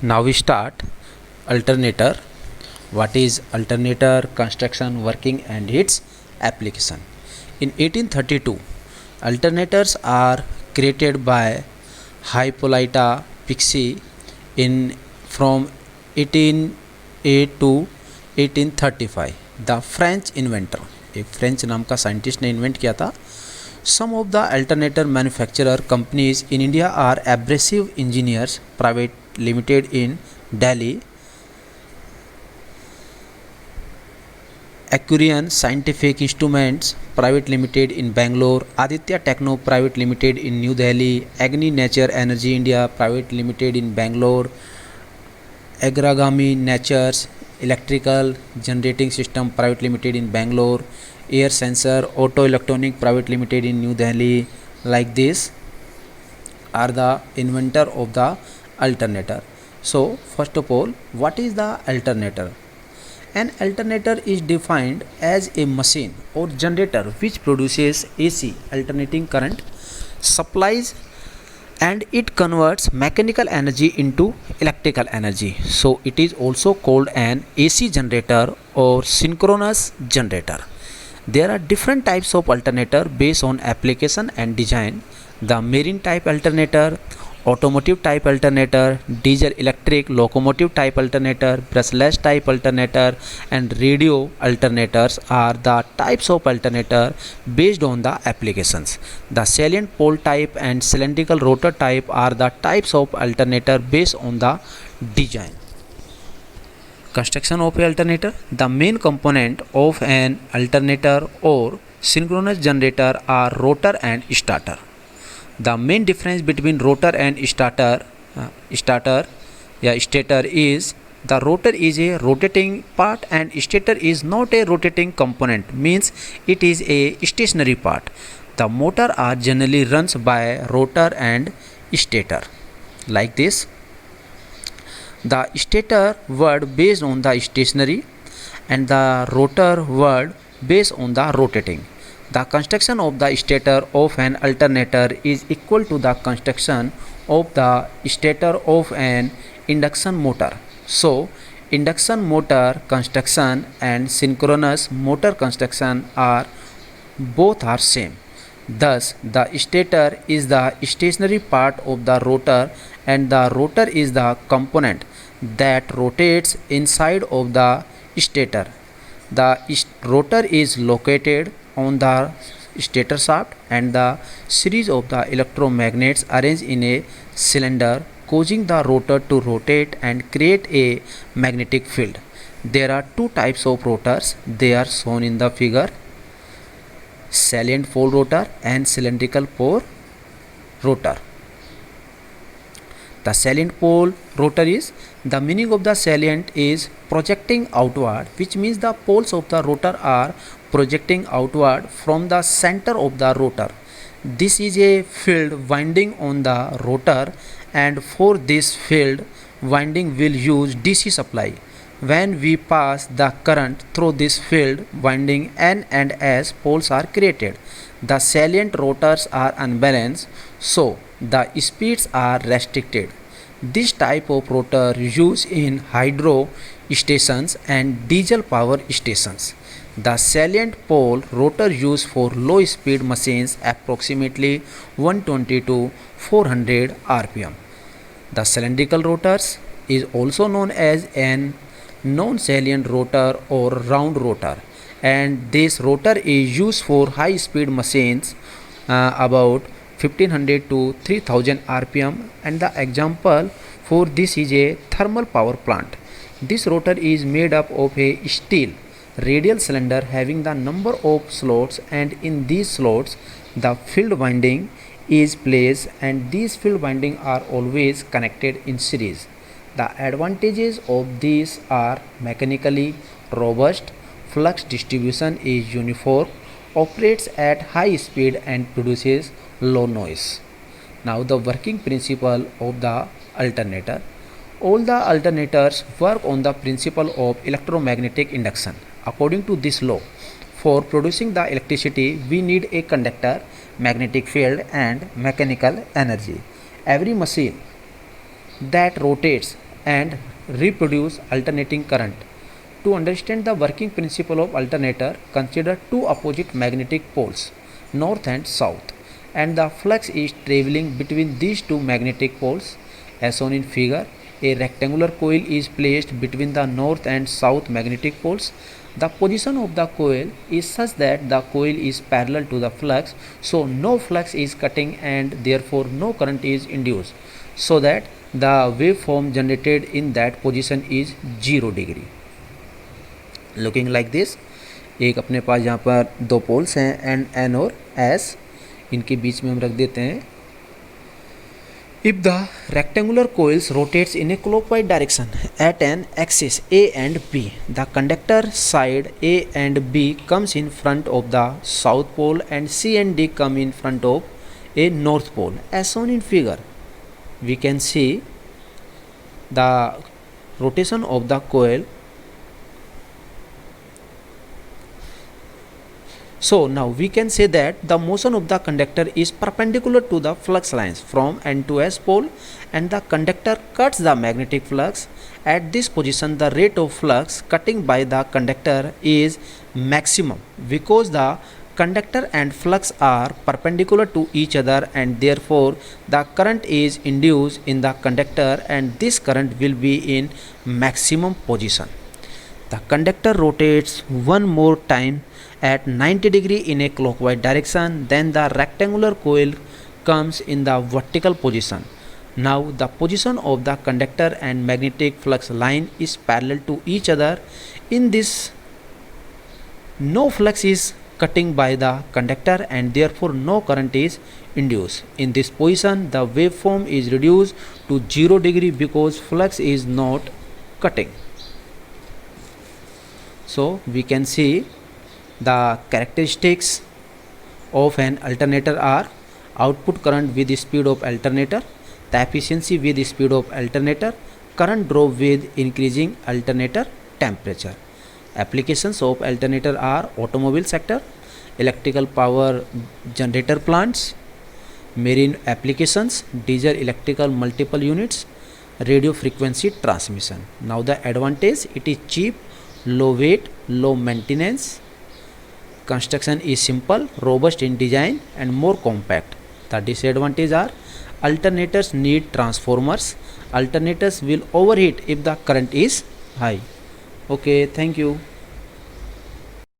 Now we start alternator. What is alternator, construction, working and its application? In 1832, alternators are created by Hippolyta Pixii in from 1808 to 1835. The French inventor, एक French नाम का scientist ने invent किया था. Some of the alternator manufacturer companies in India are Abrasive Engineers Private Limited in Delhi, Accurian Scientific Instruments Private Limited in Bangalore, Aditya Techno Private Limited in New Delhi, Agni Nature Energy India Private Limited in Bangalore, Agragami Natures Electrical Generating System Private Limited in Bangalore, Air Sensor Auto Electronic Private Limited in New Delhi. Like this are the inventor of the alternator. So first of all, what is the alternator? An alternator is defined as a machine or generator which produces AC alternating current, supplies and it converts mechanical energy into electrical energy. So it is also called an AC generator or synchronous generator. There are different types of alternator based on application and design. The marine type alternator, automotive type alternator, diesel electric locomotive type alternator, brushless type alternator and radio alternators are the types of alternator based on the applications. The salient pole type and cylindrical rotor type are the types of alternator based on the design. Construction of an alternator. The main component of an alternator or synchronous generator are rotor and stator. The main difference between rotor and stator is the rotor is a rotating part and stator is not a rotating component, means it is a stationary part. The motor are generally runs by rotor and stator. Like this, the stator word based on the stationary and the rotor word based on the rotating. The construction of the stator of an alternator is equal to the construction of the stator of an induction motor. So, induction motor construction and synchronous motor construction are both are same. Thus, the stator is the stationary part of the rotor and the rotor is the component that rotates inside of the stator. The rotor is located on the stator shaft and the series of the electromagnets arranged in a cylinder causing the rotor to rotate and create a magnetic field. There are two types of rotors. They are shown in the figure: salient pole rotor and cylindrical pole rotor. The salient pole rotor is, the meaning of the salient is projecting outward, which means the poles of the rotor are projecting outward from the center of the rotor. This is a field winding on the rotor and for this field winding will use DC supply. When we pass the current through this field winding, N and S poles are created. The salient rotors are unbalanced, so the speeds are restricted. This type of rotor used in hydro stations and diesel power stations. The salient pole rotor used for low speed machines approximately 120 to 400 rpm. The cylindrical rotors is also known as an non-salient rotor or round rotor, and this rotor is used for high speed machines about 1500 to 3000 rpm, and the example for this is a thermal power plant. This rotor is made up of a steel radial cylinder having the number of slots, and in these slots the field winding is placed and these field winding are always connected in series. The advantages of these are mechanically robust, flux distribution is uniform, operates at high speed and produces low noise. Now the working principle of the alternator. All the alternators work on the principle of electromagnetic induction. According to this law, for producing the electricity we need a conductor, magnetic field and mechanical energy. Every machine that rotates and reproduce alternating current. To understand the working principle of alternator, consider two opposite magnetic poles, north and south, and the flux is traveling between these two magnetic poles. As shown in figure, a rectangular coil is placed between the north and south magnetic poles. The position of the coil is such that the coil is parallel to the flux, so no flux is cutting and therefore no current is induced, so that the waveform generated in that position is 0 degree. Looking like this, एक अपने पास यहाँ पर दो poles हैं N और S, इनके बीच में हम रख देते हैं. If the rectangular coils rotates in a clockwise direction at an axis A and B, the conductor side A and B comes in front of the south pole and C and D come in front of a north pole. As shown in figure, we can see the rotation of the coil. So now we can say that the motion of the conductor is perpendicular to the flux lines from N to S pole, and the conductor cuts the magnetic flux. At this position, the rate of flux cutting by the conductor is maximum because the conductor and flux are perpendicular to each other, and therefore the current is induced in the conductor, and this current will be in maximum position. The conductor rotates one more time at 90 degree in a clockwise direction, then the rectangular coil comes in the vertical position. Now the position of the conductor and magnetic flux line is parallel to each other. In this, no flux is cutting by the conductor and therefore no current is induced. In this position, the waveform is reduced to 0 degree because flux is not cutting. So we can see the characteristics of an alternator are: output current with the speed of alternator, the efficiency with the speed of alternator, current drop with increasing alternator temperature. Applications of alternator are automobile sector, electrical power generator plants, marine applications, diesel electrical multiple units, radio frequency transmission. Now the advantage: it is cheap, low weight, low maintenance. Construction is simple, robust in design and more compact. The disadvantages are: alternators need transformers. Alternators will overheat if the current is high. Okay, thank you.